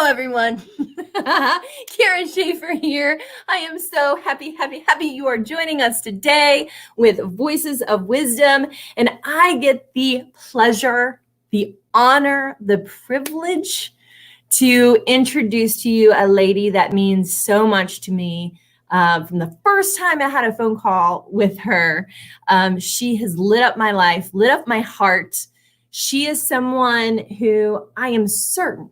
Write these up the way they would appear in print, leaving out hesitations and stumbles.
Hello, everyone. Karen Schaefer here. I am so happy you are joining us today with Voices of Wisdom. And I get the pleasure, the honor, the privilege to introduce to you a lady that means so much to me. From the first time I had a phone call with her, she has lit up my life, lit up my heart. She is someone who I am certain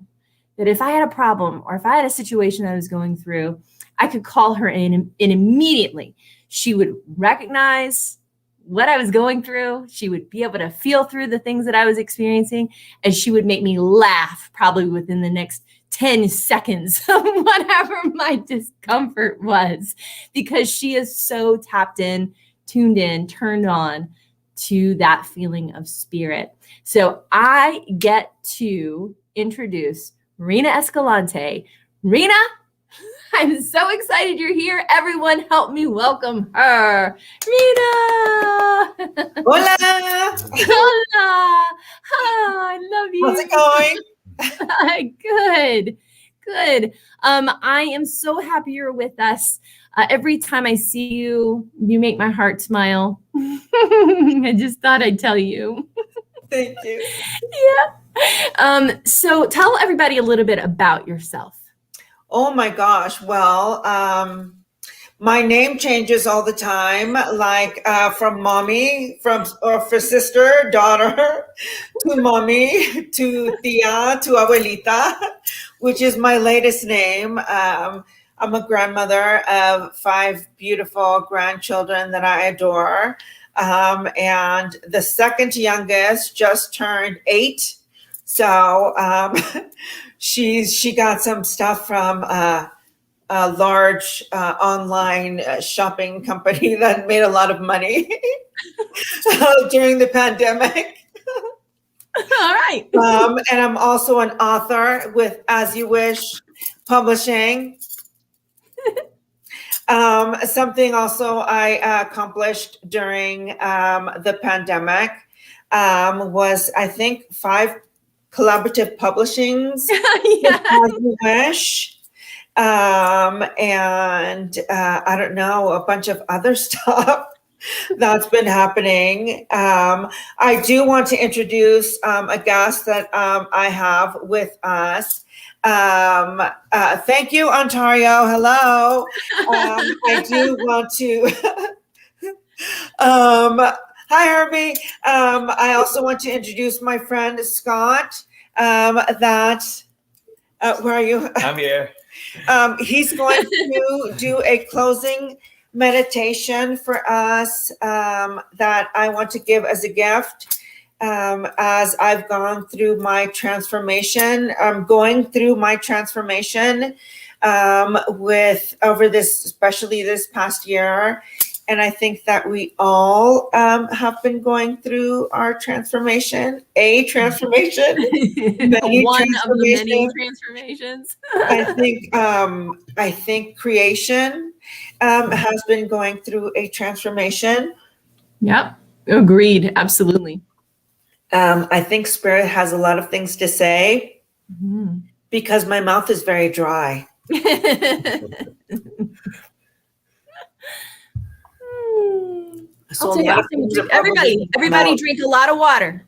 that if I had a problem or if I had a situation I was going through, I could call her in and immediately she would recognize what I was going through. She would be able to feel through the things that I was experiencing, and she would make me laugh probably within the next 10 seconds of whatever my discomfort was, because she is so tapped in, tuned in, turned on to that feeling of spirit. So I get to introduce Rina Escalante. Rina, I'm so excited you're here. Everyone help me welcome her. Rina! Hola! Hola! Oh, I love you. How's it going? Good. I am so happy you're with us. Every time I see you, you make my heart smile. I just thought I'd tell you. Thank you. Yeah. So tell everybody a little bit about yourself. Oh my gosh. Well, my name changes all the time, like from mommy, for sister, daughter, to mommy, to tia, to abuelita, which is my latest name. I'm a grandmother of 5 beautiful grandchildren that I adore. And the second youngest just turned 8. So she got some stuff from a large online shopping company that made a lot of money during the pandemic. All right. And I'm also an author with As You Wish Publishing. Something also I accomplished during the pandemic was, I think, 5 collaborative publishings. Yeah. As You Wish. And I don't know, a bunch of other stuff that's been happening. I do want to introduce a guest that I have with us. Thank you, Ontario. Hello. I do want to. Hi, Herbie. I also want to introduce my friend Scott. Where are you? I'm here. He's going to do a closing meditation for us that I want to give as a gift. As I've gone through my transformation, I'm going through my transformation especially this past year. And I think that we all have been going through our transformation, many One of the many transformations. I think creation has been going through a transformation. Yep. Agreed. Absolutely. I think spirit has a lot of things to say because my mouth is very dry. So everybody drink a lot of water.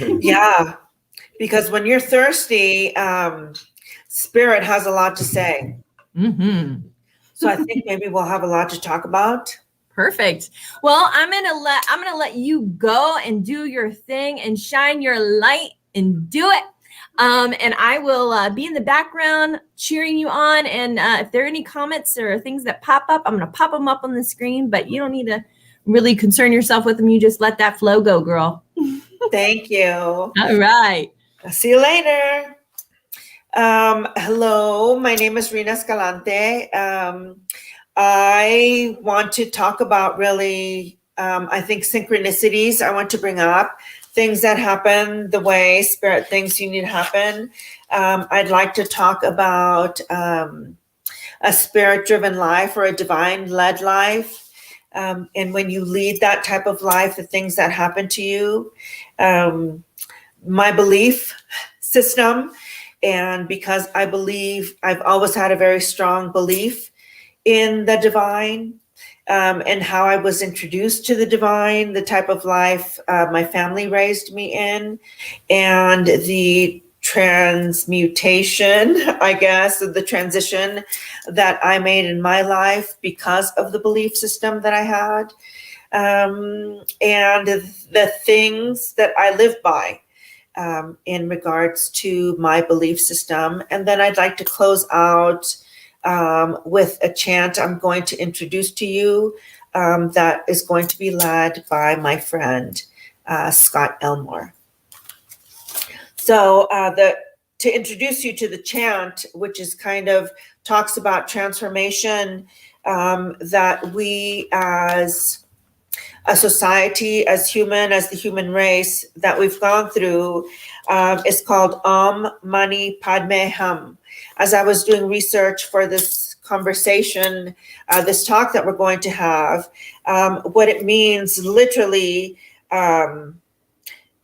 Yeah, because when you're thirsty, spirit has a lot to say. Mm-hmm. So I think maybe we'll have a lot to talk about. Perfect. Well, I'm gonna let you go and do your thing and shine your light and do it. And I will be in the background cheering you on. And if there are any comments or things that pop up, I'm gonna pop them up on the screen. But you don't need to really concern yourself with them. You just let that flow go, girl. Thank you. All right. I'll see you later. Hello, my name is Rina Escalante. I want to talk about really, I think synchronicities I want to bring up, things that happen the way spirit thinks you need to happen. I'd like to talk about a spirit-driven life or a divine-led life. And when you lead that type of life, the things that happen to you, my belief system And because I believe, I've always had a very strong belief in the divine, and how I was introduced to the divine, the type of life my family raised me in, and the transmutation, I guess, the transition that I made in my life because of the belief system that I had, and the things that I live by in regards to my belief system. And then I'd like to close out with a chant I'm going to introduce to you that is going to be led by my friend, Scott Elmore. So to introduce you to the chant, which is kind of talks about transformation that we as a society, as the human race that we've gone through, is called Om Mani Padme Hum. As I was doing research for this conversation, this talk that we're going to have, what it means literally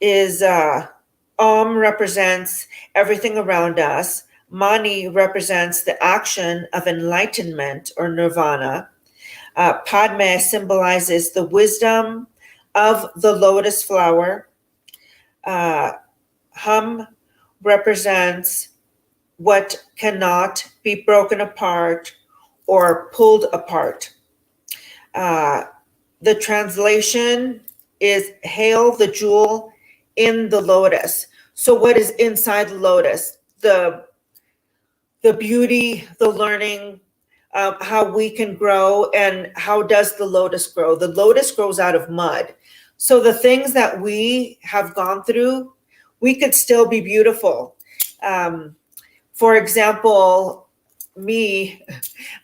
is Om represents everything around us. Mani represents the action of enlightenment or nirvana. Padme symbolizes the wisdom of the lotus flower. Hum represents what cannot be broken apart or pulled apart. The translation is hail the jewel in the lotus. So what is inside the lotus? The beauty, the learning, how we can grow. And how does the lotus grow? The lotus grows out of mud. So the things that we have gone through, we could still be beautiful. For example, me,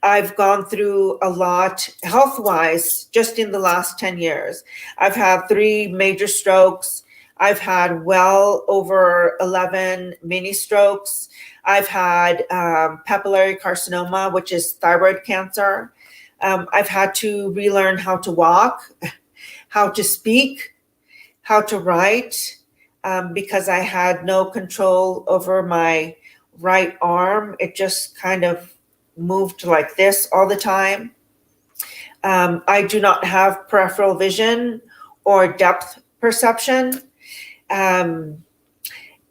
I've gone through a lot health-wise just in the last 10 years. I've had 3 major strokes. I've had well over 11 mini strokes. I've had papillary carcinoma, which is thyroid cancer. I've had to relearn how to walk, how to speak, how to write, because I had no control over my right arm. It just kind of moved like this all the time. I do not have peripheral vision or depth perception.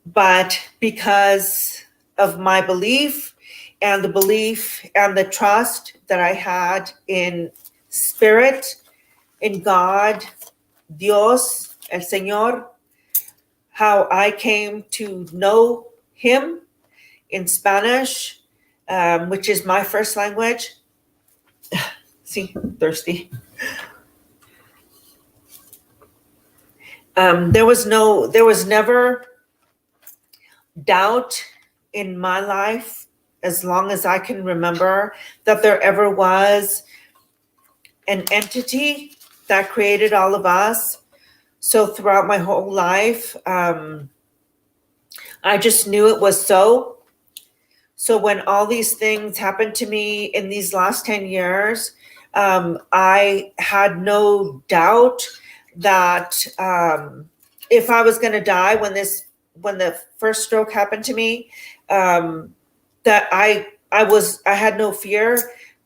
But because of my belief and the trust that I had in spirit, in God, Dios, El Señor, how I came to know him in Spanish, which is my first language. See, thirsty. There was never doubt in my life, as long as I can remember, that there ever was an entity that created all of us. So throughout my whole life, I just knew it was so. So when all these things happened to me in these last 10 years, I had no doubt that if I was going to die when the first stroke happened to me, that I had no fear,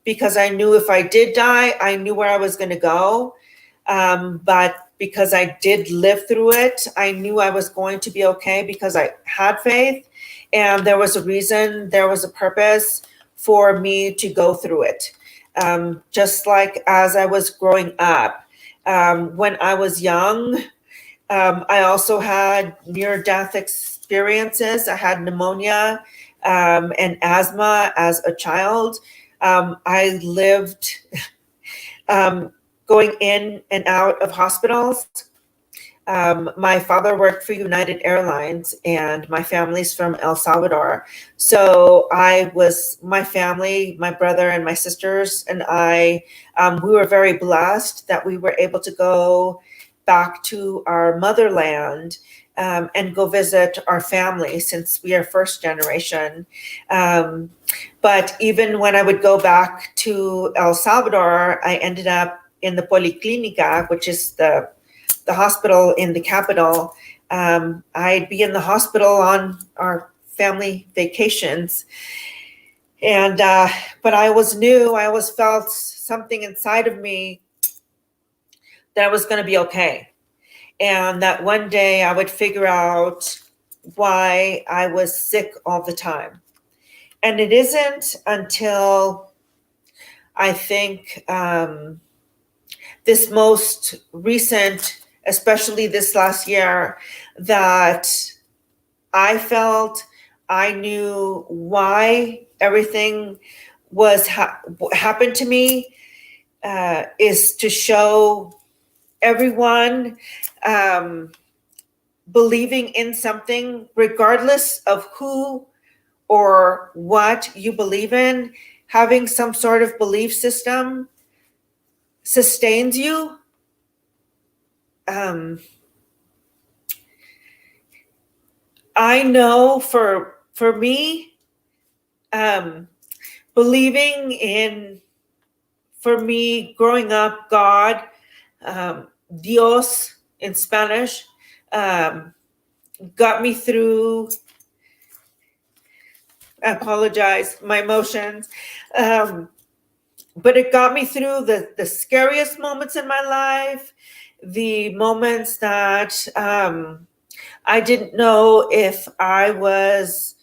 because I knew if I did die, I knew where I was going to go. But because I did live through it, I knew I was going to be okay, because I had faith, and there was a reason, there was a purpose for me to go through it. Just like as I was growing up, when I was young, I also had near-death experiences. I had pneumonia and asthma as a child. I lived going in and out of hospitals. My father worked for United Airlines, and my family's from El Salvador. So my family, my brother and my sisters and I, we were very blessed that we were able to go back to our motherland and go visit our family, since we are first generation. But even when I would go back to El Salvador, I ended up in the Policlínica, which is the hospital in the capital. I'd be in the hospital on our family vacations. And, but I always knew, I always felt something inside of me that I was going to be okay. And that one day I would figure out why I was sick all the time. And it isn't until I think this most recent, especially this last year, that I felt I knew why everything was happened to me, is to show everyone believing in something, regardless of who or what you believe in, having some sort of belief system sustains you. I know for me, believing in, for me, growing up, God, Dios in Spanish, got me through, I apologize, my emotions, but it got me through the scariest moments in my life, the moments that I didn't know if I was,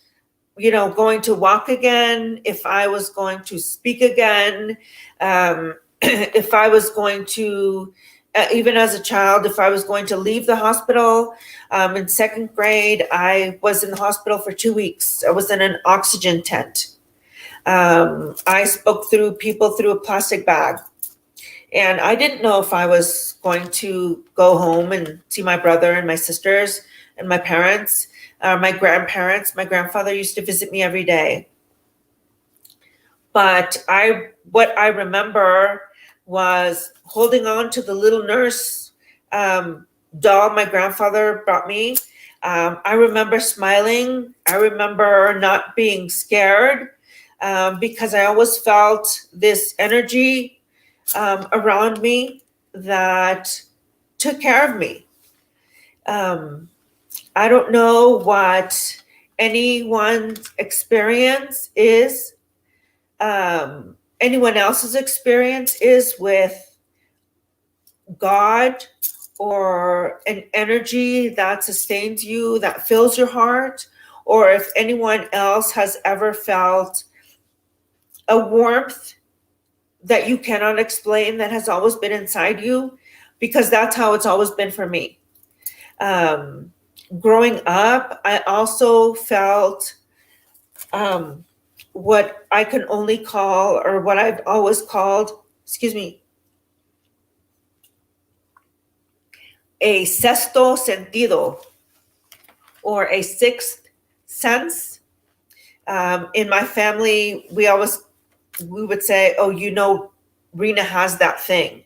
going to walk again, if I was going to speak again, if I was going to, even as a child, if I was going to leave the hospital. In second grade, I was in the hospital for 2 weeks. I was in an oxygen tent. I spoke through people through a plastic bag. And I didn't know if I was going to go home and see my brother and my sisters and my parents, my grandparents. My grandfather used to visit me every day. But what I remember was holding on to the little nurse doll my grandfather brought me. I remember smiling. I remember not being scared because I always felt this energy around me that took care of me. I don't know what anyone's experience is, anyone else's experience is with God or an energy that sustains you, that fills your heart, or if anyone else has ever felt a warmth that you cannot explain that has always been inside you, because that's how it's always been for me. Growing up, I also felt what I can only call, or what I've always called, a sexto sentido, or a sixth sense. In my family, we would say, "Oh, Rina has that thing."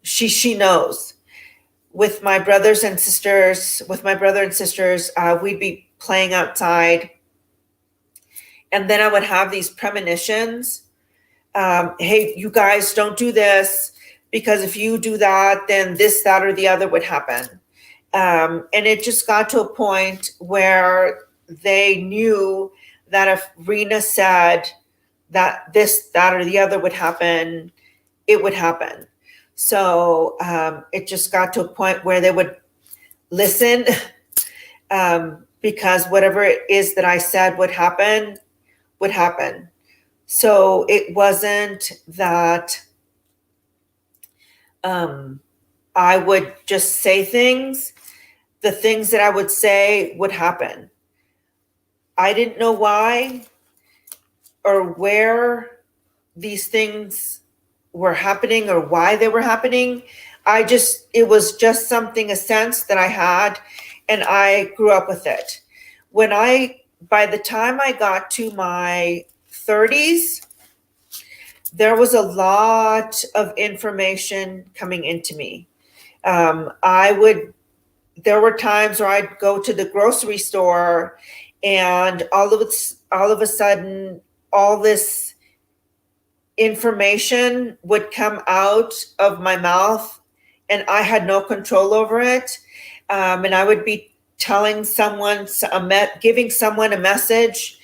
She knows. With my brother and sisters, we'd be playing outside, and then I would have these premonitions. Hey, you guys, don't do this, because if you do that, then this, that, or the other would happen. And it just got to a point where they knew that if Rina said that this, that, or the other would happen, it would happen. So it just got to a point where they would listen, because whatever it is that I said would happen, would happen. So it wasn't that I would just say things. The things that I would say would happen. I didn't know why or where these things were happening or why they were happening. It was just something, a sense that I had, and I grew up with it. By the time I got to my 30s, there was a lot of information coming into me. There were times where I'd go to the grocery store, and all of a sudden, all this information would come out of my mouth, and I had no control over it. And I would be telling someone, giving someone a message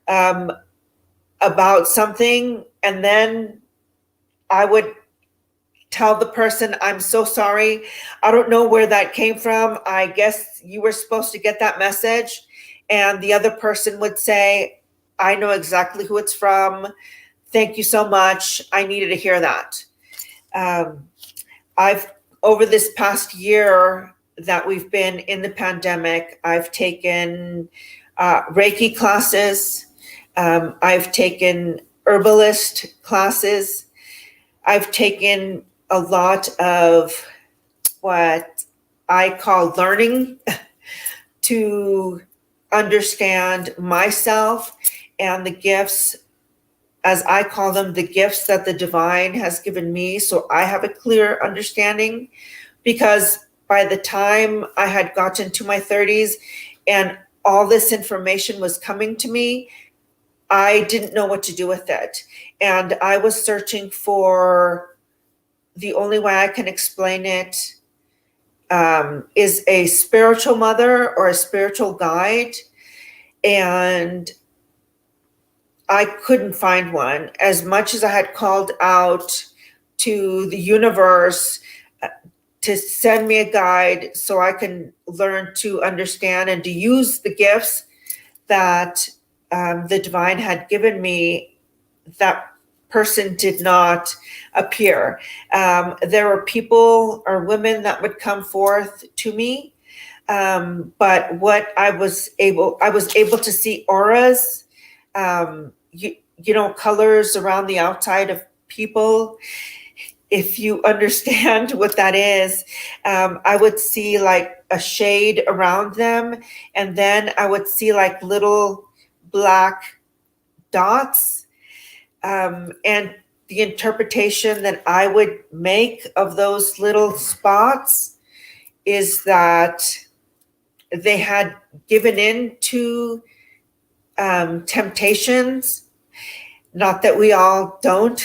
about something, and then I would tell the person, I'm so sorry. I don't know where that came from. I guess you were supposed to get that message. And the other person would say, I know exactly who it's from. Thank you so much. I needed to hear that. I've, over this past year that we've been in the pandemic, I've taken Reiki classes. I've taken herbalist classes. I've taken a lot of what I call learning to understand myself and the gifts, as I call them, the gifts that the divine has given me, so I have a clear understanding. Because by the time I had gotten to my 30s and all this information was coming to me, I didn't know what to do with it. And I was searching for, the only way I can explain it is a spiritual mother or a spiritual guide. And I couldn't find one. As much as I had called out to the universe to send me a guide so I can learn to understand and to use the gifts that the divine had given me, that person did not appear. There were people or women that would come forth to me, but what I was able to see auras, colors around the outside of people. If you understand what that is, I would see like a shade around them, and then I would see like little black dots. And the interpretation that I would make of those little spots is that they had given in to temptations. Not that we all don't.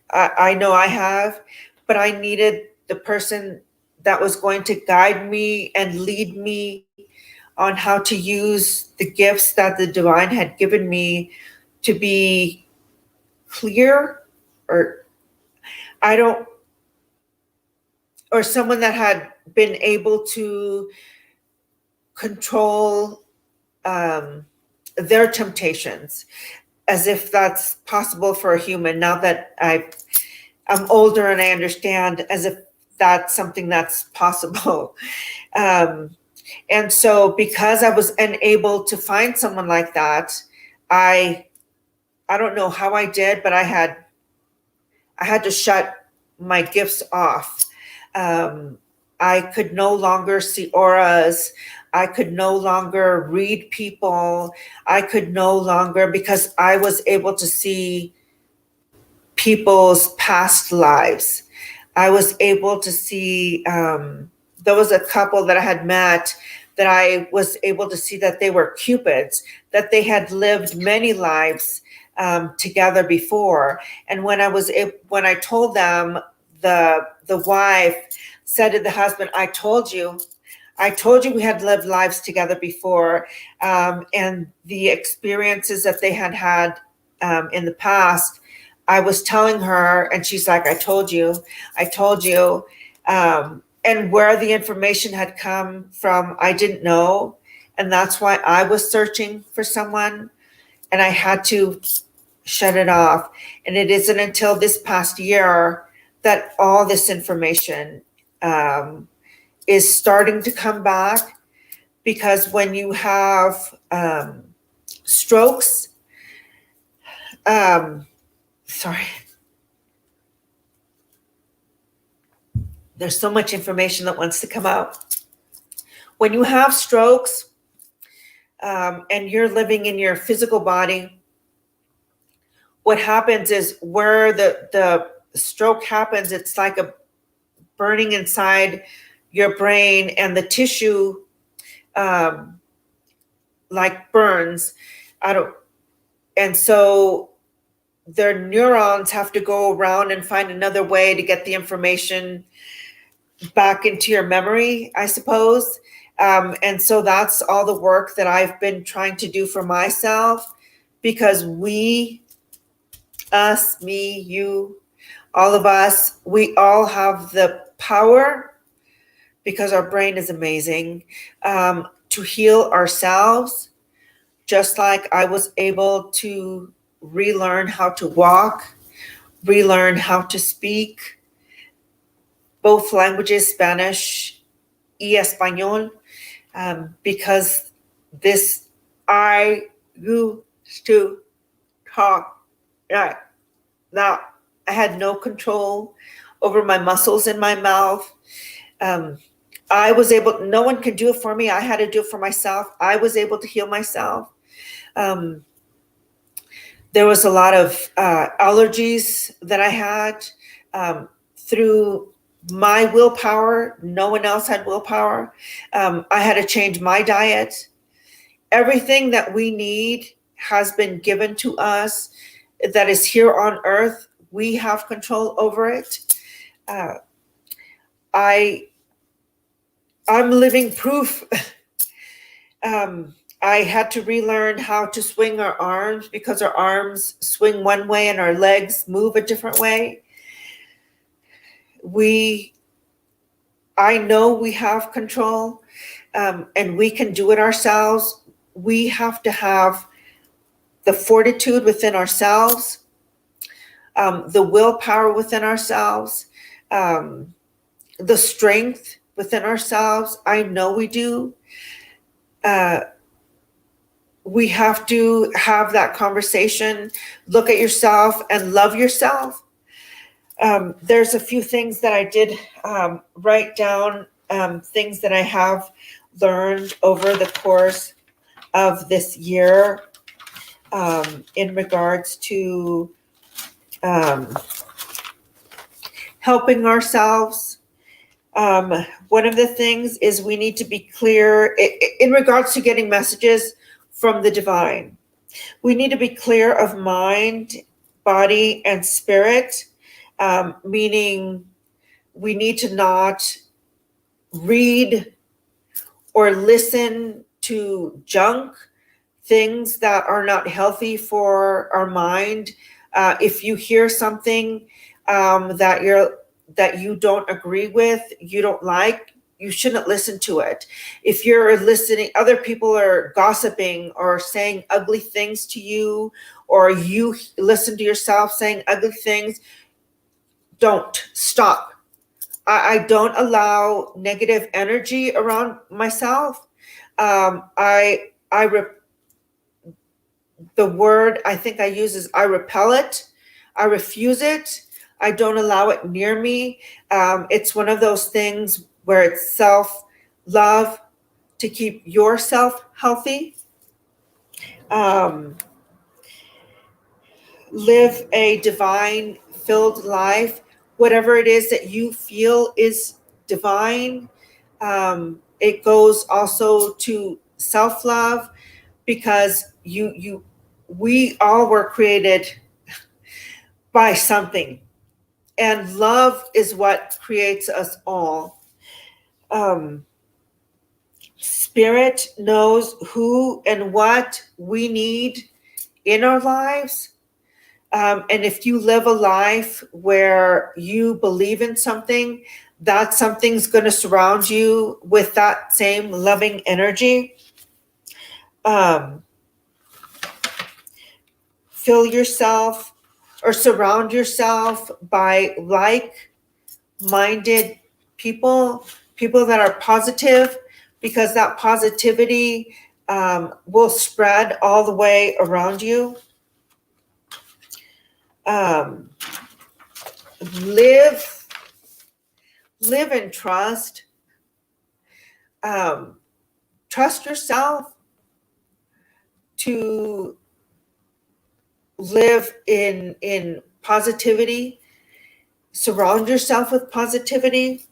I know I have, but I needed the person that was going to guide me and lead me on how to use the gifts that the divine had given me to be clear, or or someone that had been able to control their temptations, as if that's possible for a human. Now that I'm older and I understand, as if that's something that's possible. And so because I was unable to find someone like that, I don't know how I did, but I had to shut my gifts off. I could no longer see auras. I could no longer read people. I could no longer, because I was able to see people's past lives. I was able to see, there was a couple that I had met that I was able to see that they were Cupids, that they had lived many lives together before. And when I told them, the wife said to the husband, I told you we had lived lives together before. And the experiences that they had in the past, I was telling her, and she's like, I told you. And where the information had come from, I didn't know. And that's why I was searching for someone, and I had to shut it off. And it isn't until this past year that all this information is starting to come back, because when you have strokes, there's so much information that wants to come out. When you have strokes and you're living in your physical body, what happens is where the stroke happens, it's like a burning inside your brain, and the tissue like burns. And so their neurons have to go around and find another way to get the information back into your memory, I suppose. And so that's all the work that I've been trying to do for myself, because we, us, me, you, all of us, we all have the power, because our brain is amazing, to heal ourselves, just like I was able to relearn how to walk, relearn how to speak both languages, Spanish y Espanol, because this, I used to talk like that. I had no control over my muscles in my mouth. I was able, no one could do it for me. I had to do it for myself. I was able to heal myself. There was a lot of allergies that I had, through my willpower. No one else had willpower. I had to change my diet. Everything that we need has been given to us that is here on earth. We have control over it. I'm living proof. I had to relearn how to swing our arms, because our arms swing one way and our legs move a different way. I know we have control, and we can do it ourselves. We have to have the fortitude within ourselves, the willpower within ourselves, the strength within ourselves. I know we do. We have to have that conversation, look at yourself and love yourself. There's a few things that I did write down, things that I have learned over the course of this year, in regards to helping ourselves. One of the things is we need to be clear in regards to getting messages from the divine. We need to be clear of mind, body, and spirit, meaning we need to not read or listen to junk, things that are not healthy for our mind. If you hear something that you don't agree with, you don't like, you shouldn't listen to it. If you're listening, other people are gossiping or saying ugly things to you, or you listen to yourself saying ugly things, don't. Stop. I don't allow negative energy around myself. The word I think I use is I repel it. I refuse it. I don't allow it near me. It's one of those things where it's self-love to keep yourself healthy. Live a divine-filled life. Whatever it is that you feel is divine. It goes also to self-love, because we all were created by something. And love is what creates us all. Spirit knows who and what we need in our lives. And if you live a life where you believe in something, that something's going to surround you with that same loving energy. Fill yourself or surround yourself by like-minded people that are positive, because that positivity will spread all the way around you. Live and trust. Trust yourself to live in positivity. Surround yourself with positivity.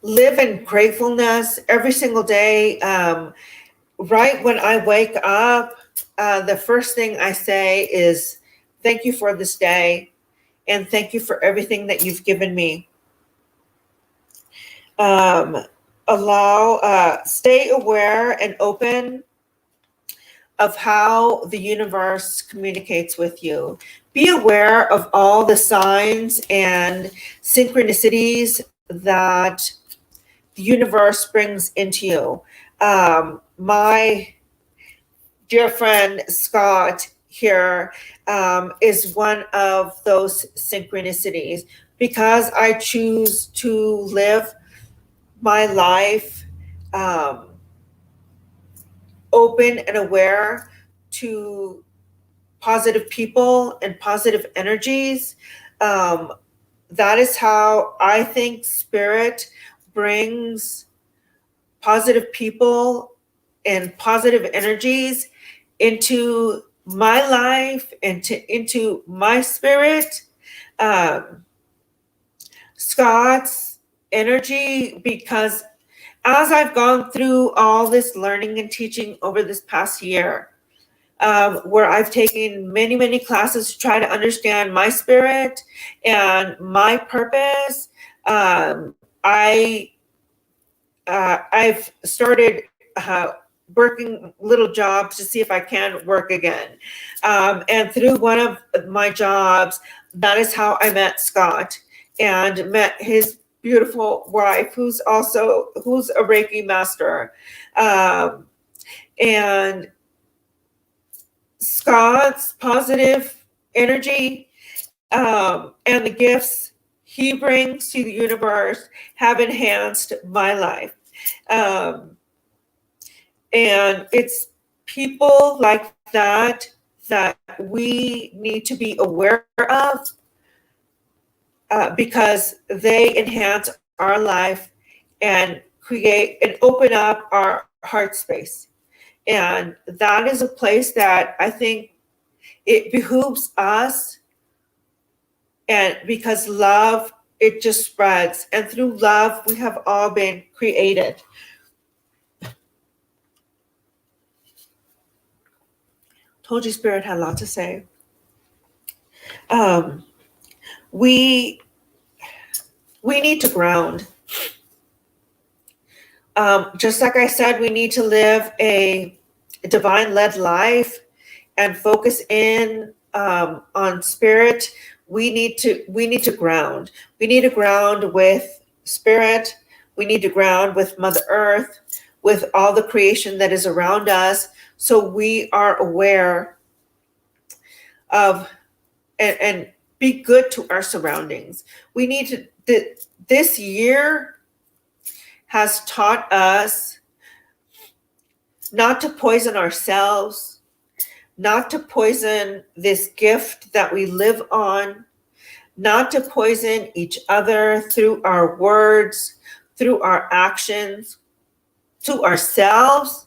Live in gratefulness every single day. Right when I wake up, the first thing I say is, thank you for this day, and thank you for everything that you've given me. stay aware and open of how the universe communicates with you. Be aware of all the signs and synchronicities that the universe brings into you. My dear friend Scott here is one of those synchronicities, because I choose to live my life open and aware to positive people and positive energies. That is how I think spirit brings positive people and positive energies into my life, into my spirit. Scott's energy, because as I've gone through all this learning and teaching over this past year, where I've taken many, many classes to try to understand my spirit and my purpose, I've started working little jobs to see if I can work again. And through one of my jobs, that is how I met Scott and met his beautiful wife, who's a Reiki master. And Scott's positive energy and the gifts he brings to the universe have enhanced my life. And it's people like that we need to be aware of, because they enhance our life and create and open up our heart space. And that is a place that I think it behooves us, and because love, it just spreads. And through love, we have all been created. Told you Spirit had a lot to say. We need to ground. Just like I said, we need to live a divine-led life and focus in on spirit. We need to ground. We need to ground with spirit. We need to ground with Mother Earth, with all the creation that is around us, so we are aware of and be good to our surroundings. We need to. This year has taught us not to poison ourselves, not to poison this gift that we live on, not to poison each other through our words, through our actions, to ourselves,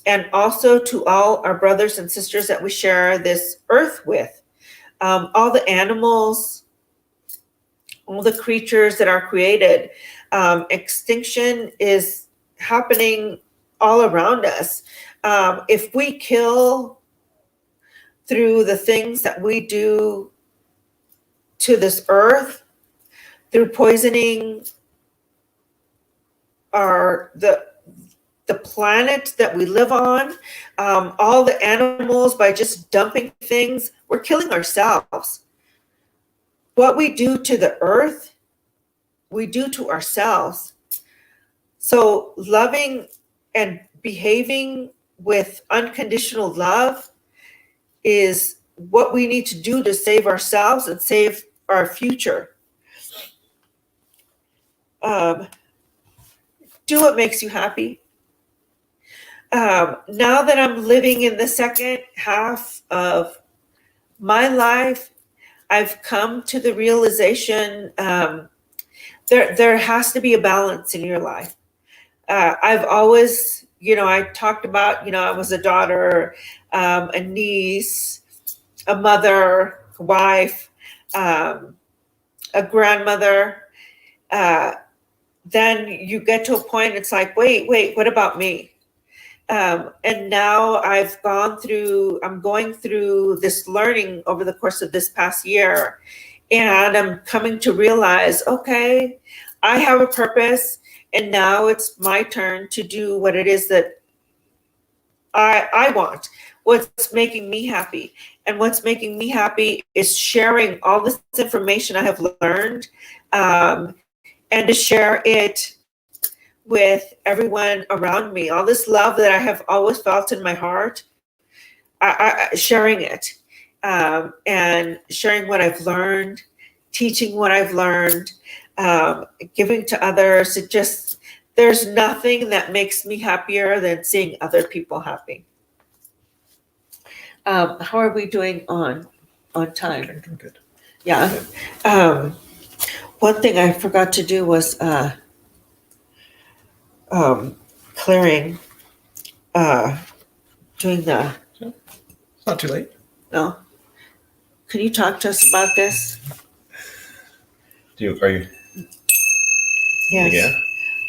and also to all our brothers and sisters that we share this earth with. All the animals, all the creatures that are created. Extinction is happening all around us. If we kill through the things that we do to this earth, through poisoning the planet that we live on, all the animals, by just dumping things, we're killing ourselves. What we do to the earth, we do to ourselves. So loving and behaving with unconditional love is what we need to do to save ourselves and save our future. Do what makes you happy. Now that I'm living in the second half of my life, I've come to the realization there has to be a balance in your life. I've always, I talked about, I was a daughter, a niece, a mother, a wife, a grandmother. Then you get to a point, it's like, wait, what about me? And now I'm going through this learning over the course of this past year, and I'm coming to realize, okay, I have a purpose, And now it's my turn to do what it is that I want, what's making me happy. And what's making me happy is sharing all this information I have learned, and to share it with everyone around me. All this love that I have always felt in my heart, sharing it, and sharing what I've learned, teaching what I've learned, giving to others. There's nothing that makes me happier than seeing other people happy. How are we doing on time? Doing good. Yeah. One thing I forgot to do was clearing, doing the, It's not too late. no. Can you talk to us about this? Are you? Yes. Yeah.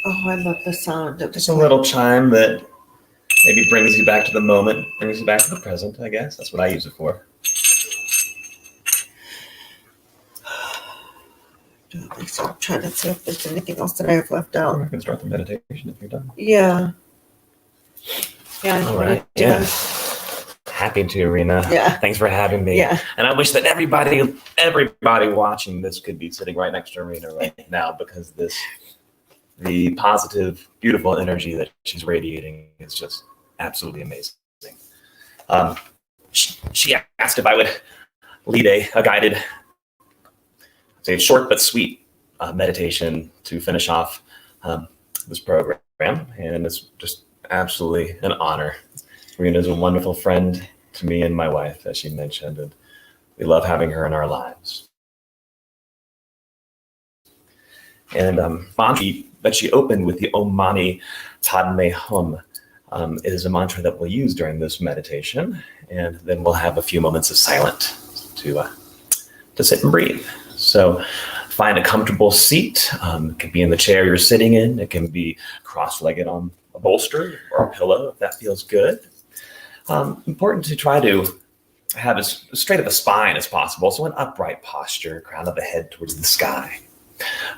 Oh, I love the sound of Just a little chime that maybe brings you back to the moment, brings you back to the present, I guess. That's what I use it for. I'm trying to see if there's anything else that I have left out. I can start the meditation if you're done. Yeah. Yeah. All right. Yeah. Happy to, Rina. Yeah. Thanks for having me. Yeah. And I wish that everybody watching this could be sitting right next to Rina right now, because the positive, beautiful energy that she's radiating is just absolutely amazing. She asked if I would lead a guided, say, short but sweet meditation to finish off this program, and it's just absolutely an honor. Rina is a wonderful friend to me and my wife, as she mentioned, and we love having her in our lives. And mantra that she opened with, the Om Mani Padme Hum, is a mantra that we'll use during this meditation, and then we'll have a few moments of silence to sit and breathe. So find a comfortable seat. It can be in the chair you're sitting in. It can be cross-legged on a bolster or a pillow, if that feels good. Important to try to have as straight of a spine as possible. So an upright posture, crown of the head towards the sky.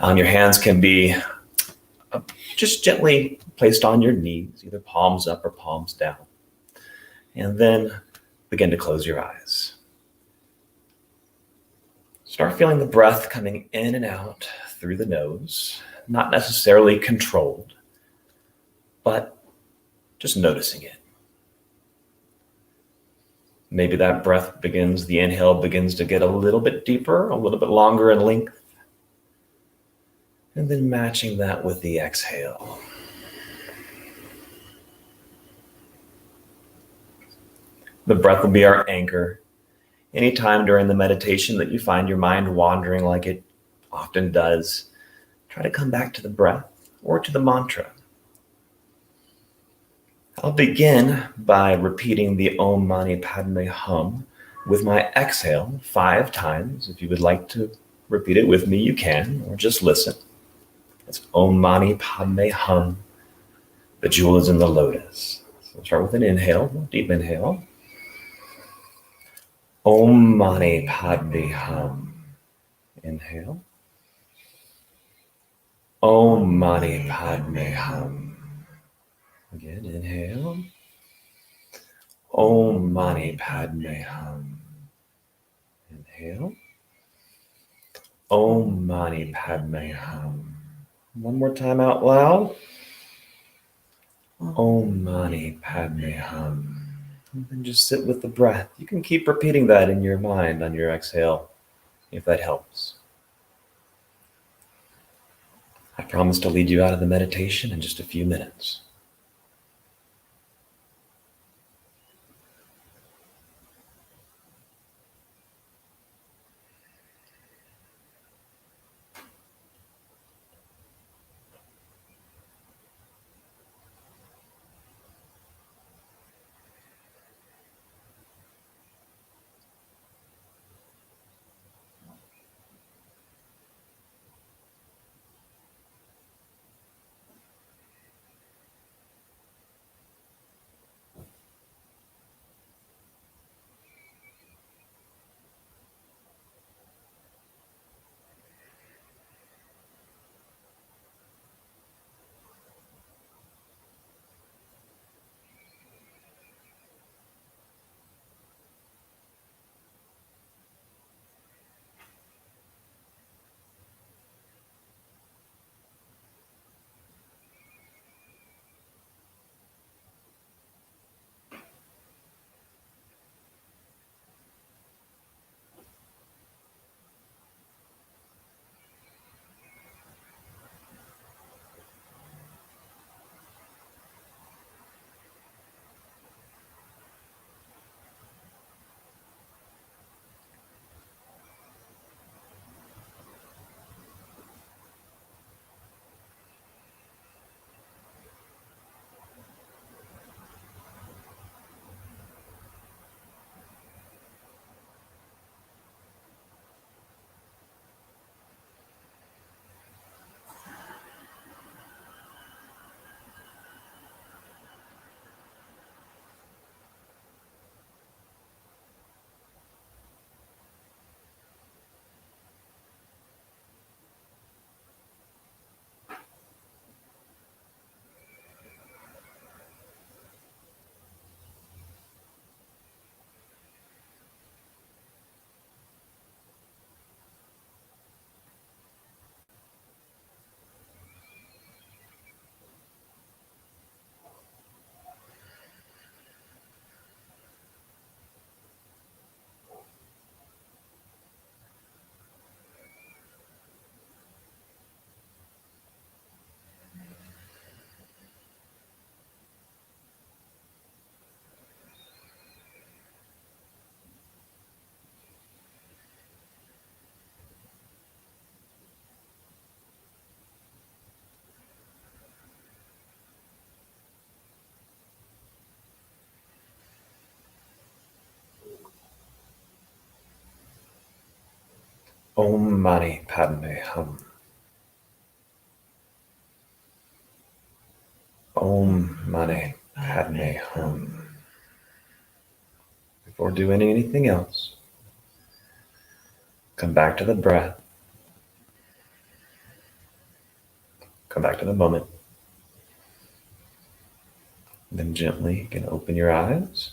Your hands can be just gently placed on your knees, either palms up or palms down. And then begin to close your eyes. Start feeling the breath coming in and out through the nose, not necessarily controlled, but just noticing it. Maybe that breath the inhale begins to get a little bit deeper, a little bit longer in length. And then matching that with the exhale. The breath will be our anchor. Anytime during the meditation that you find your mind wandering like it often does, try to come back to the breath or to the mantra. I'll begin by repeating the Om Mani Padme Hum with my exhale 5 times. If you would like to repeat it with me, you can, or just listen. It's Om Mani Padme Hum. The jewel is in the lotus. So we'll start with an inhale, deep inhale. Om Mani Padme Hum. Inhale. Om Mani Padme Hum. Again, inhale. Om Mani Padme Hum. Inhale. Om Mani Padme Hum. One more time out loud. Om Mani Padme Hum. And then just sit with the breath. You can keep repeating that in your mind on your exhale, if that helps. I promise to lead you out of the meditation in just a few minutes. Om Mani Padme Hum. Om Mani Padme Hum. Before doing anything else, come back to the breath. Come back to the moment. Then gently you can open your eyes.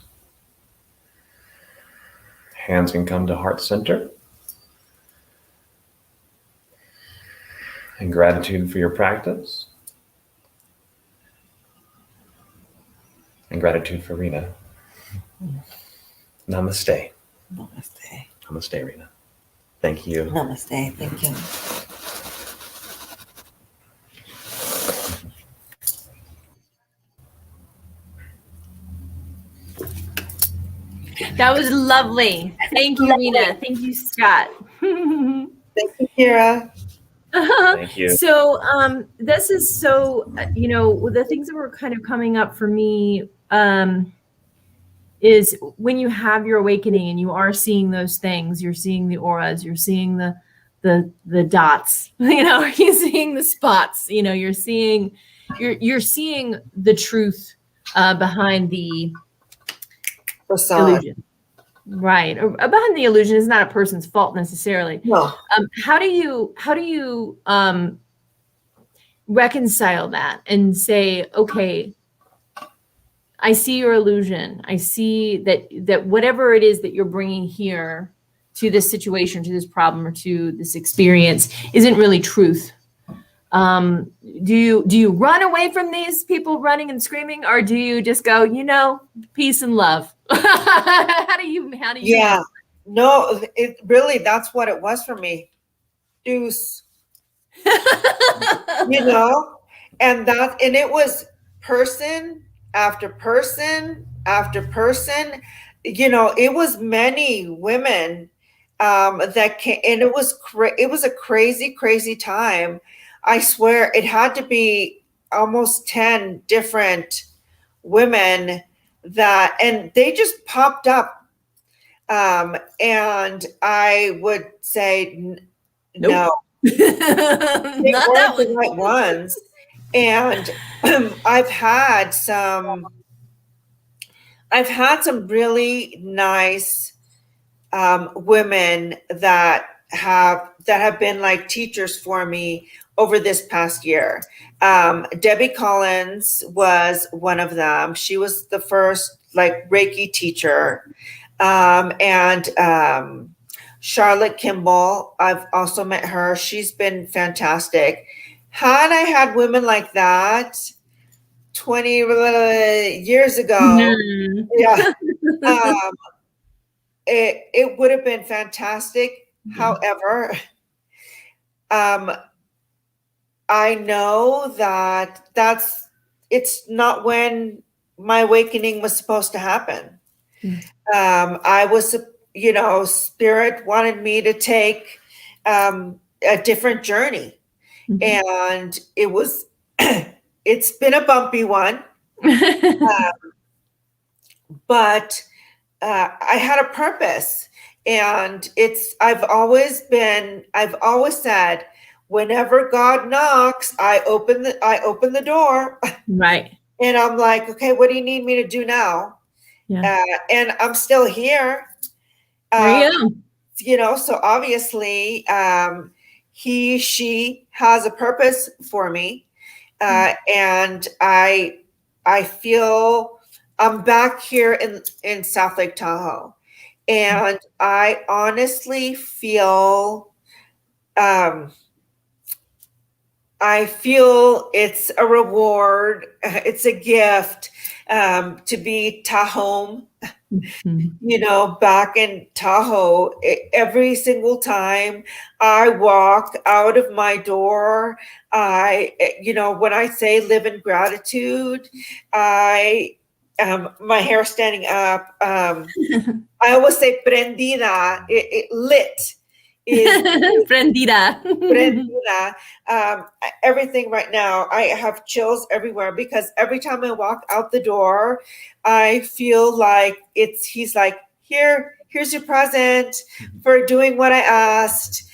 Hands can come to heart center. And gratitude for your practice. And gratitude for Rina. Namaste. Namaste. Namaste, Rina. Thank you. Namaste. Thank you. That was lovely. Thank you, Rina. Thank you, Scott. Thank you, Kira. Thank you. So this is so, the things that were kind of coming up for me is when you have your awakening and you are seeing those things, you're seeing the auras, you're seeing the dots, you're seeing the spots, you're seeing the truth behind the Facade. illusion. Right. Or behind the illusion is not a person's fault necessarily. No. How do you reconcile that and say, okay, I see your illusion. I see that whatever it is that you're bringing here to this situation, to this problem, or to this experience isn't really truth. Do you run away from these people running and screaming, or do you just go, peace and love? How do you? Yeah. No, it really, that's what it was for me. Deuce. And it was person after person after person. It was many women that came, and it was a crazy time. I swear it had to be almost 10 different women and they just popped up. And I would say, no, they weren't the right ones. And I've had some really nice women that have been like teachers for me over this past year. Debbie Collins was one of them. She was the first like Reiki teacher. And Charlotte Kimball, I've also met her. She's been fantastic. Had I had women like that 20 years ago, yeah, it would have been fantastic. However, I know that it's not when my awakening was supposed to happen. I was, Spirit wanted me to take a different journey. And it was, it's been a bumpy one, but I had a purpose. And I've always said, whenever God knocks, I open the door. Right. And I'm like, okay, what do you need me to do now? Yeah. And I'm still here. So obviously she has a purpose for me. And I feel I'm back here in South Lake Tahoe. And I honestly feel, it's a reward. It's a gift to be TaHome, back in Tahoe. Every single time I walk out of my door, when I say live in gratitude, my hair standing up. I always say prendida, lit. Prendida. Everything right now, I have chills everywhere because every time I walk out the door, I feel like he's like, here's your present for doing what I asked.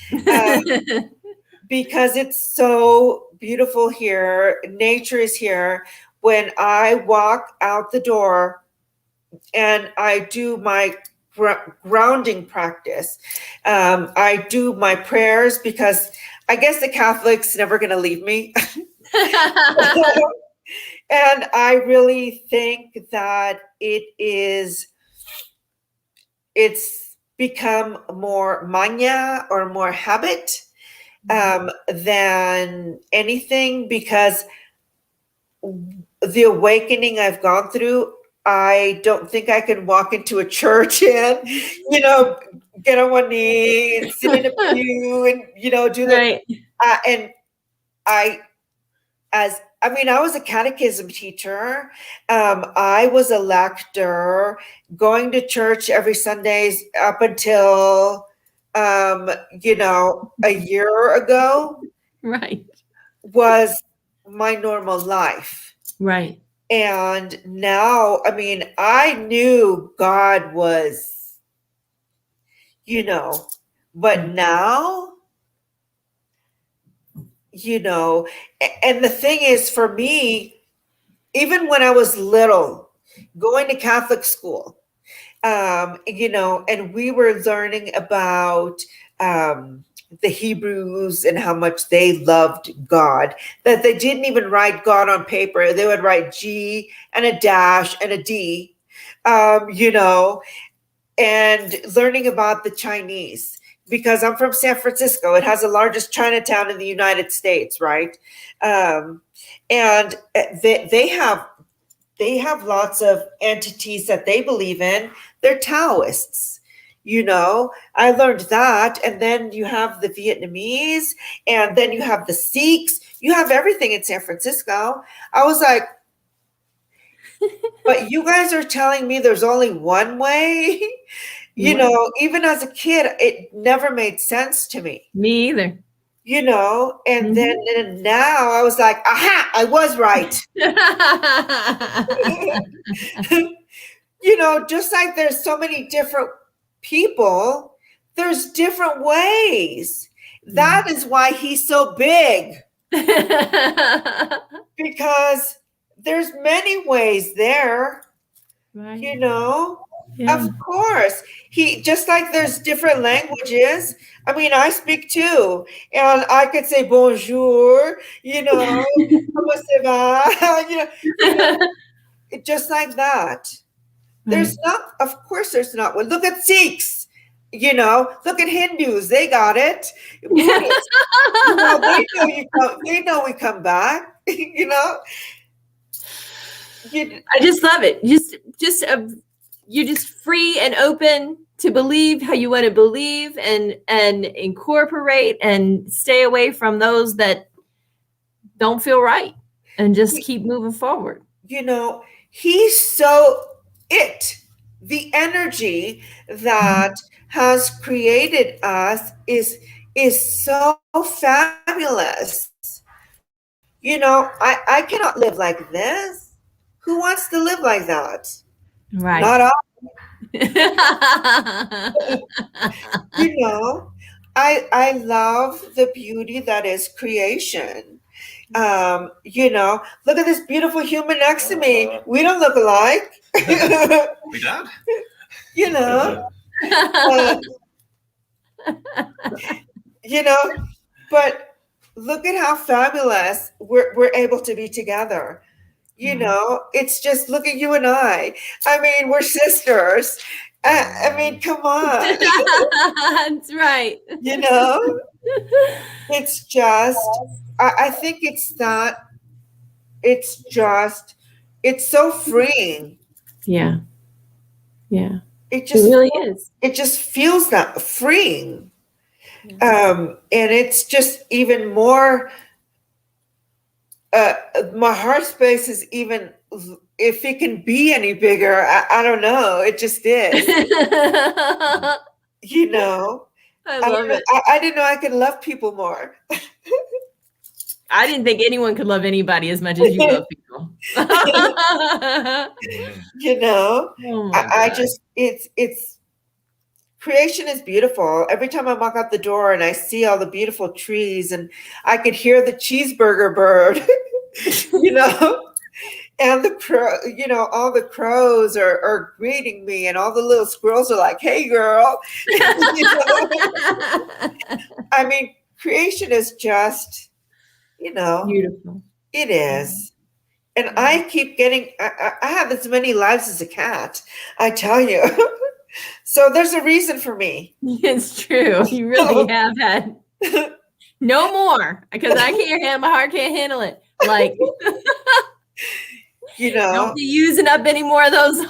because it's so beautiful here. Nature is here. When I walk out the door and I do my grounding practice, I do my prayers because I guess the Catholics never going to leave me. And I really think that it's become more mania or more habit than anything, because the awakening I've gone through, I don't think I can walk into a church and, get on one knee and sit in a pew and, do the, Right. and I was a catechism teacher. I was a lector, going to church every Sundays up until, a year ago Right. was my normal life. Right. And now, I knew God was, but now, and the thing is, for me, even when I was little, going to Catholic school, and we were learning about the Hebrews and how much they loved God, that they didn't even write God on paper. They would write G and a dash and a D, and learning about the Chinese, because I'm from San Francisco. It has the largest Chinatown in the United States, right? And they have lots of entities that they believe in. They're Taoists. I learned that. And then you have the Vietnamese, and then you have the Sikhs. You have everything in San Francisco. I was like, but you guys are telling me there's only one way? Even as a kid, it never made sense to me. Me either. And then now I was like, aha, I was right. Just like there's so many different people, there's different ways. That is why he's so big, because there's many ways there, Right. Yeah. Of course. Just like there's different languages. I speak too, and I could say bonjour, comment ça va, just like that. There's not, of course there's not one. Look at Sikhs, look at Hindus, they got it. Buddhists, they know we come back, I just love it. You're just free and open to believe how you want to believe, and incorporate and stay away from those that don't feel right, and just keep moving forward. He's the energy that has created us is so fabulous. I cannot live like this. Who wants to live like that? Right. Not all. I love the beauty that is creation. Look at this beautiful human next to me. We don't look alike. We don't? But look at how fabulous we're able to be together. It's just, look at you and I. We're sisters. Come on. That's right. It's just, I think it's that, it's so freeing. Yeah. It just really is. It just feels that freeing. And it's just even more, my heart space is even, if it can be any bigger, I don't know. It just is. I love it. I didn't know I could love people more. I didn't think anyone could love anybody as much as you love people. I just, it's creation is beautiful. Every time I walk out the door and I see all the beautiful trees and I could hear the cheeseburger bird, you know, and the crow, you know, all the crows are greeting me and all the little squirrels are like, hey, girl. You know? I mean, creation is just, you know, Beautiful. it is. And I keep getting, I have as many lives as a cat, I tell you. So there's a reason for me. It's true. You really have had no more because I can't handle, my heart can't handle it. Like, You know, don't be using up any more of those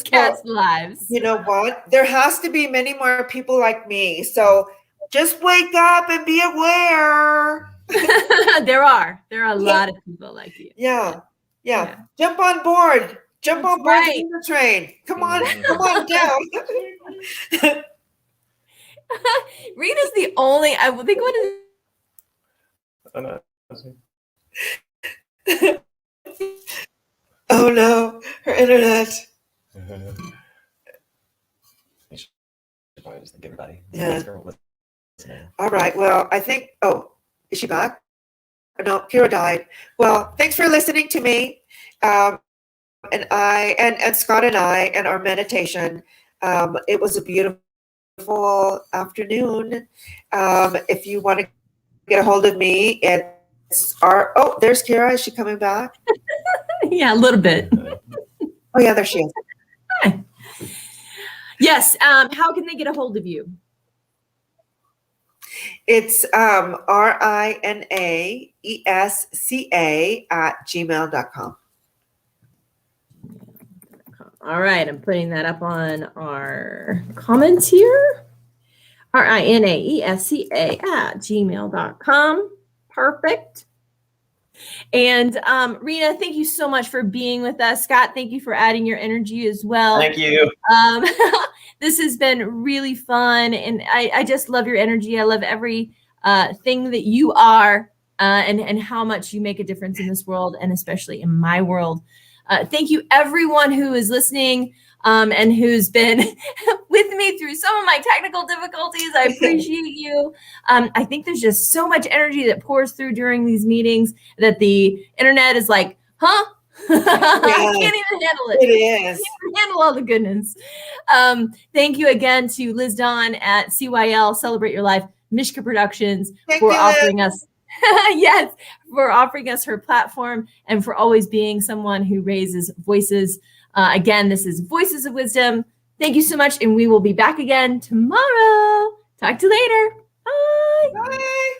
cats' lives. You know what? There has to be many more people like me. So just wake up and be aware. There are a lot of people like you. Yeah. Jump on board. Jump That's on board right. the train. Come on down. Rita's the only, I think, what is Oh no, her internet. Probably just think everybody. Yeah. All right. Well, I think, is she back? No, Kira died. Well, thanks for listening to me. And I and Scott and I and our meditation. It was a beautiful afternoon. If you want to get a hold of me, it's there's Kira. Is she coming back? Yeah, a little bit. Oh yeah, there she is. Hi. Yes. How can they get a hold of you? It's rinaesca@gmail.com. All right, I'm putting that up on our comments here. rinaesca@gmail.com. Perfect. And Rina, thank you so much for being with us. Scott, thank you for adding your energy as well. Thank you. This has been really fun, and I just love your energy. I love every thing that you are, and how much you make a difference in this world, and especially in my world. Thank you, everyone who is listening and who's been with me through some of my technical difficulties. I appreciate you. I think there's just so much energy that pours through during these meetings that the internet is like, huh? I can't even handle it. It is. I can't even handle all the goodness. Thank you again to Liz Dawn at CYL Celebrate Your Life Mishka Productions for offering us for offering us her platform and for always being someone who raises voices. Again, this is Voices of Wisdom. Thank you so much, and we will be back again tomorrow. Talk to you later. Bye. Bye.